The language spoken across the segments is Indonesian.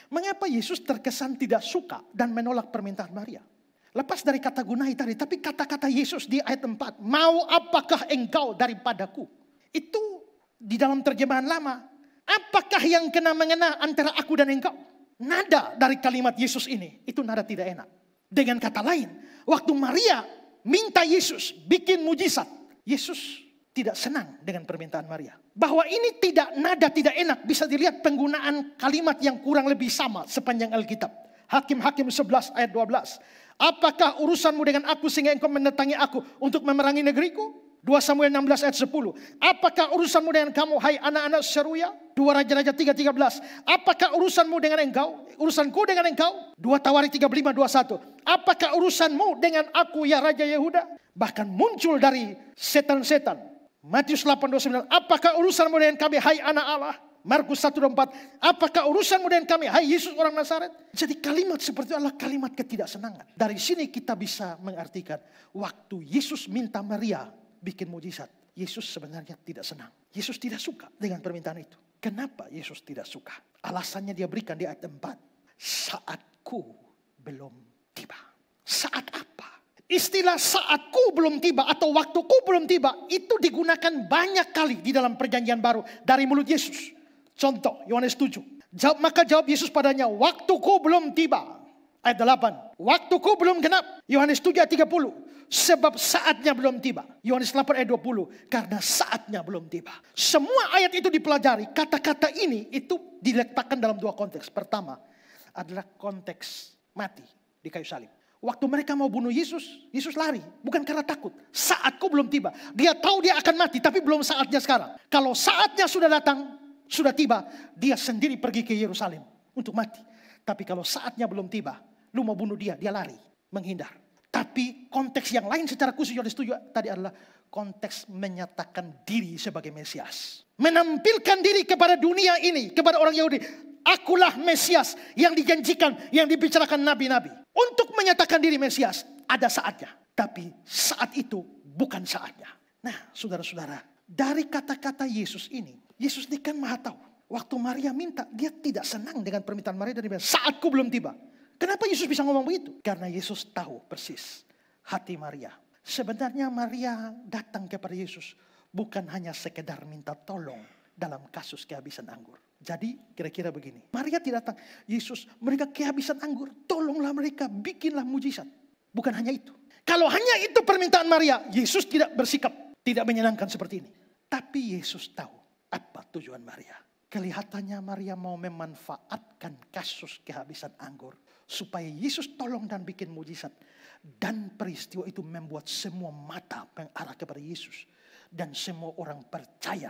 Mengapa Yesus terkesan tidak suka dan menolak permintaan Maria? Lepas dari kata gunai tadi, tapi kata-kata Yesus di ayat 4, mau apakah engkau daripadaku? Itu di dalam terjemahan lama, apakah yang kena-mengena antara aku dan engkau? Nada dari kalimat Yesus ini, itu nada tidak enak. Dengan kata lain, waktu Maria minta Yesus bikin mujizat, Yesus tidak senang dengan permintaan Maria. Bahwa ini nada tidak enak, bisa dilihat penggunaan kalimat yang kurang lebih sama sepanjang Alkitab. Hakim-Hakim 11 ayat 12. Apakah urusanmu dengan aku sehingga engkau mendatangi aku untuk memerangi negeriku? 2 Samuel 16 ayat 10. Apakah urusanmu dengan kamu, hai anak-anak Seruya? 2 Raja-Raja 3:13. Apakah urusanmu dengan engkau? Urusanku dengan engkau? 2 Tawari 35:21. Apakah urusanmu dengan aku, ya Raja Yehuda? Bahkan muncul dari setan-setan. Matius 8:29. Apakah urusanmu dengan kami, hai anak Allah? Markus 1:4. Apakah urusanmu dengan kami, hai Yesus orang Nazaret? Jadi kalimat seperti itu adalah kalimat ketidaksenangan. Dari sini kita bisa mengartikan waktu Yesus minta Maria bikin mujizat, Yesus sebenarnya tidak senang. Yesus tidak suka dengan permintaan itu. Kenapa Yesus tidak suka? Alasannya dia berikan di ayat 4. Saatku belum tiba. Saat apa? Istilah saatku belum tiba atau waktuku belum tiba itu digunakan banyak kali di dalam perjanjian baru dari mulut Yesus. Contoh Yohanes 7. Maka jawab Yesus padanya, waktuku belum tiba. Ayat 8. Waktuku belum genap. Yohanes 7 ayat 30. Sebab saatnya belum tiba. Yohanes 8 ayat 20. Karena saatnya belum tiba. Semua ayat itu dipelajari. Kata-kata ini itu diletakkan dalam dua konteks. Pertama adalah konteks mati di kayu salib. Waktu mereka mau bunuh Yesus, Yesus lari. Bukan karena takut. Saatku belum tiba. Dia tahu dia akan mati, tapi belum saatnya sekarang. Kalau saatnya sudah datang, sudah tiba, dia sendiri pergi ke Yerusalem untuk mati. Tapi kalau saatnya belum tiba, lu mau bunuh dia, dia lari, menghindar. Tapi konteks yang lain secara khusus Yohanes 7 tadi adalah konteks menyatakan diri sebagai Mesias. Menampilkan diri kepada dunia ini, kepada orang Yahudi. Akulah Mesias yang dijanjikan, yang dibicarakan nabi-nabi. Untuk menyatakan diri Mesias, ada saatnya. Tapi saat itu bukan saatnya. Nah, saudara-saudara, dari kata-kata Yesus ini, Yesus ini kan maha tahu. Waktu Maria minta, dia tidak senang dengan permintaan Maria. Dan dia bilang, saatku belum tiba. Kenapa Yesus bisa ngomong begitu? Karena Yesus tahu persis hati Maria. Sebenarnya Maria datang kepada Yesus bukan hanya sekedar minta tolong dalam kasus kehabisan anggur. Jadi kira-kira begini. Maria tidak datang, Yesus mereka kehabisan anggur. Tolonglah mereka, bikinlah mujizat. Bukan hanya itu. Kalau hanya itu permintaan Maria, Yesus tidak bersikap, tidak menyenangkan seperti ini. Tapi Yesus tahu apa tujuan Maria. Kelihatannya Maria mau memanfaatkan kasus kehabisan anggur. Supaya Yesus tolong dan bikin mujizat. Dan peristiwa itu membuat semua mata mengarah kepada Yesus. Dan semua orang percaya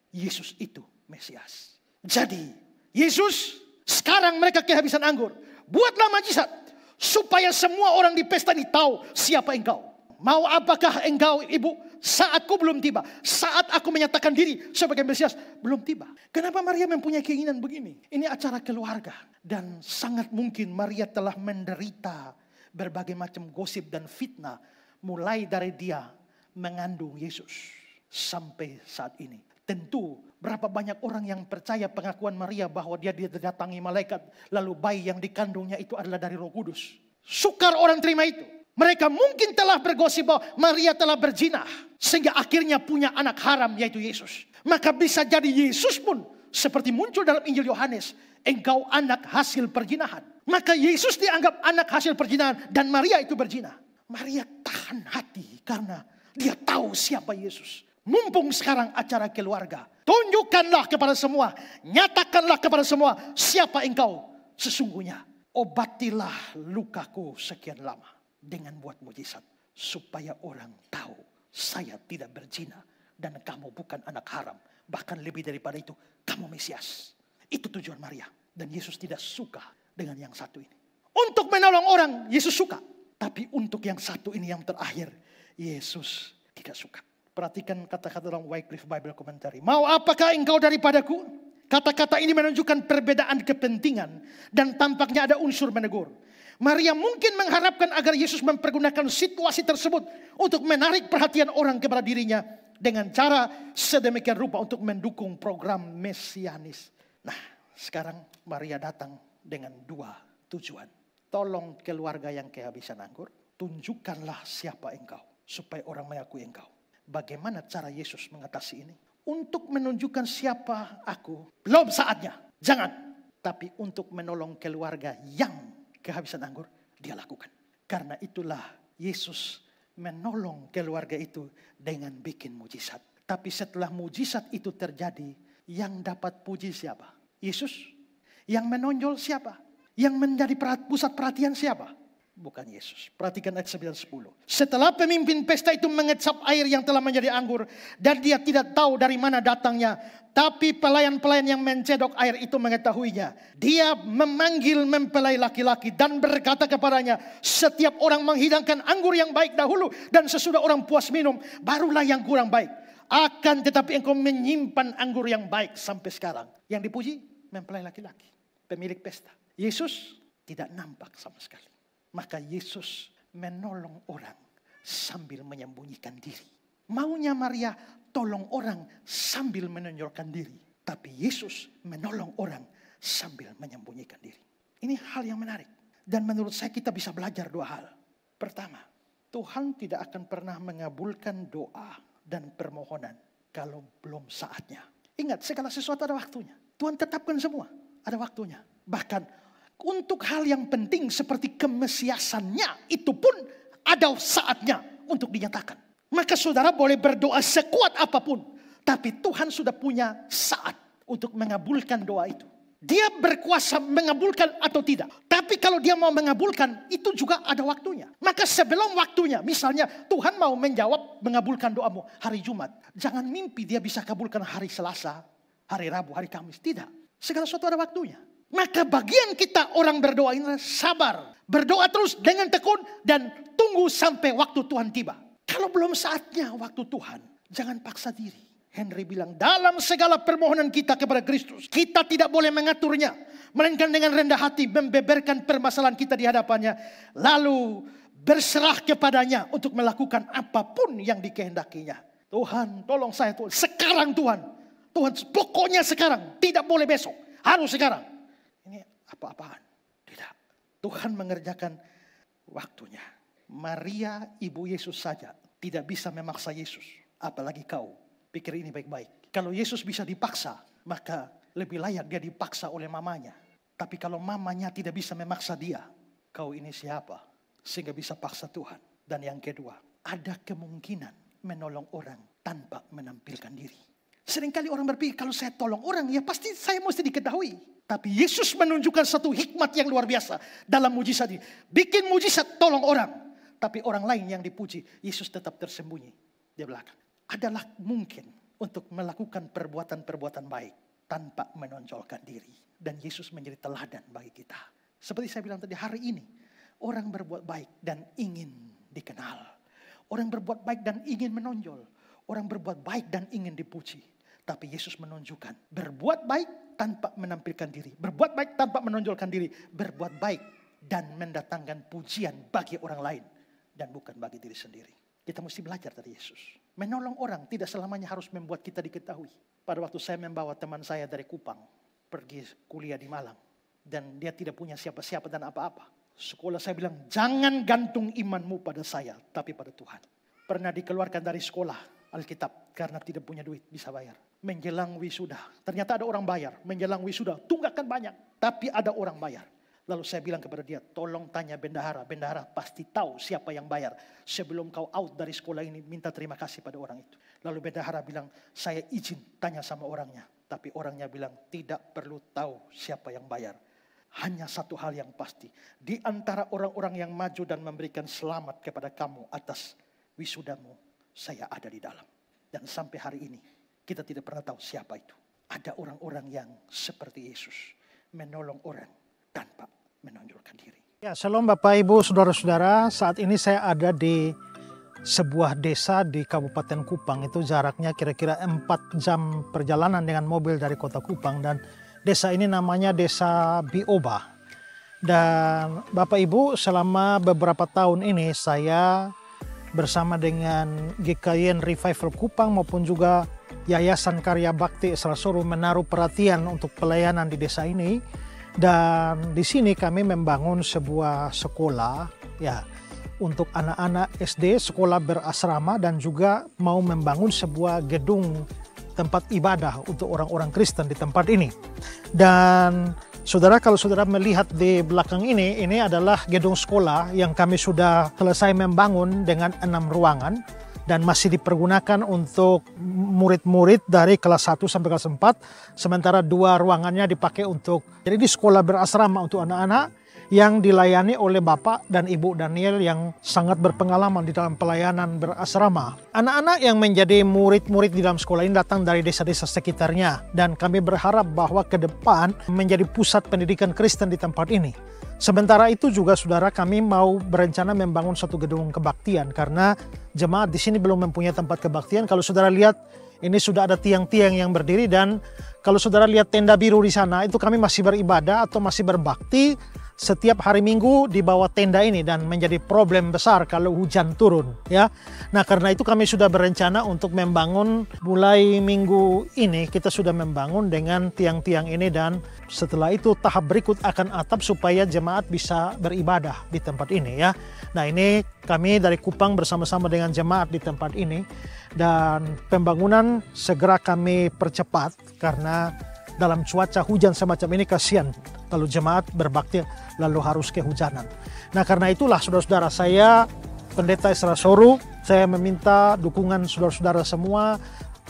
Yesus itu Mesias. Jadi Yesus, sekarang mereka kehabisan anggur. Buatlah mujizat. Supaya semua orang di pesta ini tahu siapa engkau. Mau apakah engkau ibu? Saatku belum tiba. Saat aku menyatakan diri sebagai Mesias belum tiba. Kenapa Maria mempunyai keinginan begini? Ini acara keluarga. Dan sangat mungkin Maria telah menderita berbagai macam gosip dan fitnah. Mulai dari dia mengandung Yesus sampai saat ini. Tentu berapa banyak orang yang percaya pengakuan Maria bahwa dia didatangi malaikat. Lalu bayi yang dikandungnya itu adalah dari Roh Kudus. Sukar orang terima itu. Mereka mungkin telah bergosip bahwa Maria telah berzina. Sehingga akhirnya punya anak haram yaitu Yesus. Maka bisa jadi Yesus pun seperti muncul dalam Injil Yohanes. Engkau anak hasil perzinahan. Maka Yesus dianggap anak hasil perzinahan. Dan Maria itu berzina. Maria tahan hati karena dia tahu siapa Yesus. Mumpung sekarang acara keluarga. Tunjukkanlah kepada semua. Nyatakanlah kepada semua siapa engkau sesungguhnya. Obatilah lukaku sekian lama. Dengan buat mujizat. Supaya orang tahu saya tidak berzina. Dan kamu bukan anak haram. Bahkan lebih daripada itu. Kamu Mesias. Itu tujuan Maria. Dan Yesus tidak suka dengan yang satu ini. Untuk menolong orang Yesus suka. Tapi untuk yang satu ini yang terakhir. Yesus tidak suka. Perhatikan kata-kata dalam Wycliffe Bible Commentary. Mau apakah engkau daripadaku? Kata-kata ini menunjukkan perbedaan kepentingan. Dan tampaknya ada unsur menegur. Maria mungkin mengharapkan agar Yesus mempergunakan situasi tersebut untuk menarik perhatian orang kepada dirinya dengan cara sedemikian rupa untuk mendukung program mesianis. Nah, sekarang Maria datang dengan 2 tujuan. Tolong keluarga yang kehabisan anggur. Tunjukkanlah siapa engkau supaya orang mengakui engkau. Bagaimana cara Yesus mengatasi ini? Untuk menunjukkan siapa aku, belum saatnya. Jangan. Tapi untuk menolong keluarga yang kehabisan anggur, dia lakukan. Karena itulah Yesus menolong keluarga itu dengan bikin mujizat. Tapi setelah mujizat itu terjadi, yang dapat puji siapa? Yesus. Yang menonjol siapa? Yang menjadi pusat perhatian siapa? Bukan Yesus. Perhatikan ayat 9-10. Setelah pemimpin pesta itu mengecap air yang telah menjadi anggur, dan dia tidak tahu dari mana datangnya, tapi pelayan-pelayan yang mencedok air itu mengetahuinya. Dia memanggil mempelai laki-laki dan berkata kepadanya, setiap orang menghidangkan anggur yang baik dahulu, dan sesudah orang puas minum, barulah yang kurang baik. Akan tetapi engkau menyimpan anggur yang baik sampai sekarang. Yang dipuji mempelai laki-laki, pemilik pesta. Yesus tidak nampak sama sekali. Maka Yesus menolong orang sambil menyembunyikan diri. Maunya Maria tolong orang sambil menonjolkan diri. Tapi Yesus menolong orang sambil menyembunyikan diri. Ini hal yang menarik. Dan menurut saya kita bisa belajar 2 hal. Pertama, Tuhan tidak akan pernah mengabulkan doa dan permohonan kalau belum saatnya. Ingat, segala sesuatu ada waktunya. Tuhan tetapkan semua, ada waktunya. Bahkan untuk hal yang penting seperti kemesiasannya, itu pun ada saatnya untuk dinyatakan. Maka saudara boleh berdoa sekuat apapun, tapi Tuhan sudah punya saat untuk mengabulkan doa itu. Dia berkuasa mengabulkan atau tidak. Tapi kalau dia mau mengabulkan, itu juga ada waktunya. Maka sebelum waktunya, misalnya Tuhan mau mengabulkan doamu hari Jumat. Jangan mimpi dia bisa kabulkan hari Selasa, hari Rabu, hari Kamis. Tidak. Segala sesuatu ada waktunya. Maka bagian kita orang berdoa ini sabar. Berdoa terus dengan tekun dan tunggu sampai waktu Tuhan tiba. Kalau belum saatnya waktu Tuhan, jangan paksa diri. Henry bilang, dalam segala permohonan kita kepada Kristus, kita tidak boleh mengaturnya. Melainkan dengan rendah hati membeberkan permasalahan kita di hadapannya. Lalu berserah kepadanya untuk melakukan apapun yang dikehendakinya. Tuhan, tolong saya Tuhan. Sekarang Tuhan. Tuhan, pokoknya sekarang. Tidak boleh besok. Harus sekarang. Ini apa-apaan? Tidak. Tuhan mengerjakan waktunya. Maria, ibu Yesus saja tidak bisa memaksa Yesus. Apalagi kau. Pikir ini baik-baik. Kalau Yesus bisa dipaksa, maka lebih layak dia dipaksa oleh mamanya. Tapi kalau mamanya tidak bisa memaksa dia, kau ini siapa? Sehingga bisa paksa Tuhan. Dan yang kedua, ada kemungkinan menolong orang tanpa menampilkan diri. Seringkali orang berpikir kalau saya tolong orang ya pasti saya mesti diketahui. Tapi Yesus menunjukkan satu hikmat yang luar biasa dalam mujizat ini. Bikin mujizat tolong orang. Tapi orang lain yang dipuji, Yesus tetap tersembunyi di belakang. Adalah mungkin untuk melakukan perbuatan-perbuatan baik tanpa menonjolkan diri. Dan Yesus menjadi teladan bagi kita. Seperti saya bilang tadi, hari ini orang berbuat baik dan ingin dikenal. Orang berbuat baik dan ingin menonjol. Orang berbuat baik dan ingin dipuji. Tapi Yesus menunjukkan berbuat baik tanpa menampilkan diri. Berbuat baik tanpa menonjolkan diri. Berbuat baik dan mendatangkan pujian bagi orang lain. Dan bukan bagi diri sendiri. Kita mesti belajar dari Yesus. Menolong orang tidak selamanya harus membuat kita diketahui. Pada waktu saya membawa teman saya dari Kupang. Pergi kuliah di Malang. Dan dia tidak punya siapa-siapa dan apa-apa. Sekolah saya bilang, jangan gantung imanmu pada saya. Tapi pada Tuhan. Pernah dikeluarkan dari sekolah Alkitab karena tidak punya duit bisa bayar. Menjelang wisuda, ternyata ada orang bayar. Menjelang wisuda, tunggakan banyak, tapi ada orang bayar. Lalu saya bilang kepada dia, tolong tanya bendahara. Bendahara pasti tahu siapa yang bayar. Sebelum kau out dari sekolah ini, minta terima kasih pada orang itu. Lalu bendahara bilang, saya izin tanya sama orangnya. Tapi orangnya bilang, tidak perlu tahu siapa yang bayar. Hanya satu hal yang pasti. Di antara orang-orang yang maju dan memberikan selamat kepada kamu atas wisudamu, saya ada di dalam. Dan sampai hari ini kita tidak pernah tahu siapa itu. Ada orang-orang yang seperti Yesus. Menolong orang tanpa menonjolkan diri. Ya, shalom Bapak Ibu Saudara-saudara. Saat ini saya ada di sebuah desa di Kabupaten Kupang. Itu jaraknya kira-kira 4 jam perjalanan dengan mobil dari kota Kupang. Dan desa ini namanya Desa Bioba. Dan Bapak Ibu, selama beberapa tahun ini saya bersama dengan GKIN Revival Kupang maupun juga Yayasan Karya Bakti Esra Soro menaruh perhatian untuk pelayanan di desa ini. Dan di sini kami membangun sebuah sekolah ya untuk anak-anak SD, sekolah berasrama, dan juga mau membangun sebuah gedung tempat ibadah untuk orang-orang Kristen di tempat ini. Dan saudara, kalau saudara melihat di belakang ini adalah gedung sekolah yang kami sudah selesai membangun dengan 6 ruangan dan masih dipergunakan untuk murid-murid dari kelas 1 sampai kelas 4, sementara 2 ruangannya dipakai untuk, jadi di sekolah berasrama untuk anak-anak yang dilayani oleh Bapak dan Ibu Daniel yang sangat berpengalaman di dalam pelayanan berasrama. Anak-anak yang menjadi murid-murid di dalam sekolah ini datang dari desa-desa sekitarnya, dan kami berharap bahwa ke depan menjadi pusat pendidikan Kristen di tempat ini. Sementara itu juga saudara, kami mau berencana membangun satu gedung kebaktian karena jemaat di sini belum mempunyai tempat kebaktian. Kalau saudara lihat, ini sudah ada tiang-tiang yang berdiri, dan kalau saudara lihat tenda biru di sana, itu kami masih beribadah atau masih berbakti setiap hari Minggu di bawah tenda ini, dan menjadi problem besar kalau hujan turun ya. Nah, karena itu kami sudah berencana untuk membangun mulai minggu ini, kita sudah membangun dengan tiang-tiang ini, dan setelah itu tahap berikut akan atap supaya jemaat bisa beribadah di tempat ini ya. Nah, ini kami dari Kupang bersama-sama dengan jemaat di tempat ini, dan pembangunan segera kami percepat karena dalam cuaca hujan semacam ini kasihan kalau jemaat berbakti lalu harus kehujanan. Nah, karena itulah saudara-saudara, saya Pendeta Ezra Soru, saya meminta dukungan saudara-saudara semua,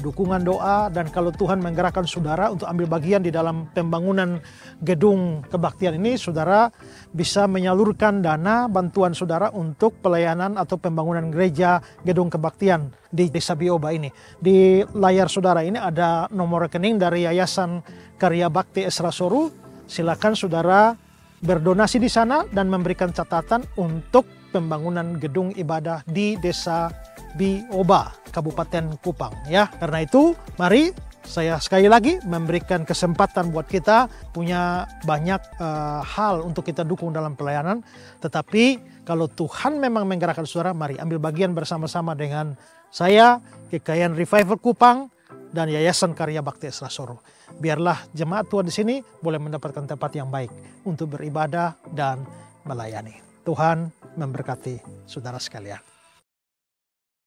dukungan doa, dan kalau Tuhan menggerakkan saudara untuk ambil bagian di dalam pembangunan gedung kebaktian ini, saudara bisa menyalurkan dana bantuan saudara untuk pelayanan atau pembangunan gereja gedung kebaktian di Desa Bioba ini. Di layar saudara ini ada nomor rekening dari Yayasan Karya Bakti Ezra Soru. Silakan saudara berdonasi di sana dan memberikan catatan untuk pembangunan gedung ibadah di Desa Bioba, Kabupaten Kupang ya. Karena itu, mari saya sekali lagi memberikan kesempatan buat kita punya banyak hal untuk kita dukung dalam pelayanan. Tetapi kalau Tuhan memang menggerakkan saudara, mari ambil bagian bersama-sama dengan saya, GKIAN Revival Kupang, dan Yayasan Karya Bakti Ezra Soru. Biarlah jemaat Tuhan di sini boleh mendapatkan tempat yang baik untuk beribadah dan melayani. Tuhan memberkati saudara sekalian.